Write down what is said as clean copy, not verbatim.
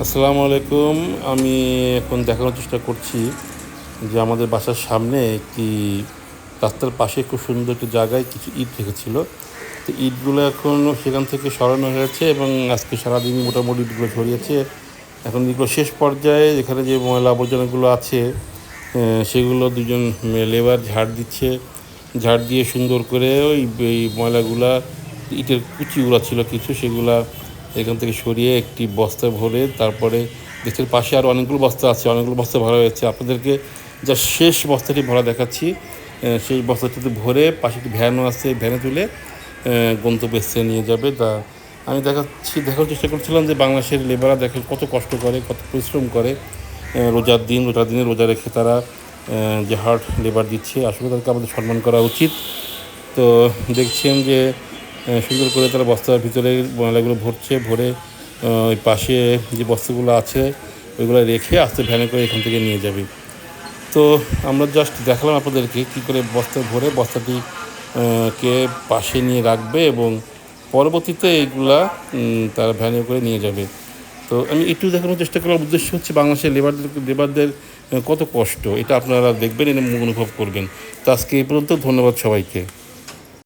আসসালামু আলাইকুম। আমি এখন দেখানোর চেষ্টা করছি যে আমাদের বাসার সামনে একটি রাস্তার পাশে খুব সুন্দর একটি জায়গায় কিছু ইট রেখেছিল। তো ইটগুলো এখন সেখান থেকে সরানো হয়েছে এবং আজকে সারাদিনই মোটামুটি ইটগুলো ঝরিয়েছে। এখন এগুলো শেষ পর্যায়ে এখানে যে ময়লা আবর্জনাগুলো আছে সেগুলো দুজন লেবার ঝাড় দিচ্ছে। ঝাড় দিয়ে সুন্দর করে এই ময়লাগুলা, ইটের কুচিগুলো ছিল কিছু, সেগুলা এখান থেকে সরিয়ে একটি বস্তায় ভরে তারপরে দেখছেন পাশে আরও অনেকগুলো বস্তা আছে, অনেকগুলো বস্তা ভরা হয়েছে। আপনাদেরকে যা শেষ বস্তাটি ভরা দেখাচ্ছি। সেই বস্তাটিতে ভরে পাশে একটি ভ্যানও আছে, ভ্যানে তুলে গন্তব্যস্থলে নিয়ে যাবে। তা আমি দেখার চেষ্টা করছিলাম যে বাংলাদেশের লেবাররা দেখে কত কষ্ট করে, কত পরিশ্রম করে। রোজার দিনে রোজা রেখে তারা যে হার্ড লেবার দিচ্ছে, আসলে তাদেরকে আমাদের সম্মান করা উচিত। তো দেখছেন যে সুন্দর করে তারা বস্তার ভিতরে ময়লাগুলো ভরে ওই পাশে যে বস্তাগুলো আছে ওইগুলো রেখে আস্তে ভ্যানে করে এখান থেকে নিয়ে যাবে। তো আমরা জাস্ট দেখালাম আপনাদেরকে কী করে বস্তা ভরে বস্তাটি কে পাশে নিয়ে রাখবে এবং পরবর্তীতে এইগুলা তারা ভ্যানে করে নিয়ে যাবে। তো আমি একটু দেখানোর চেষ্টা করার উদ্দেশ্য হচ্ছে বাংলাদেশের লেবারদের কত কষ্ট, এটা আপনারা দেখবেন এবং অনুভব করবেন। তো আজকে এই পর্যন্ত, ধন্যবাদ সবাইকে।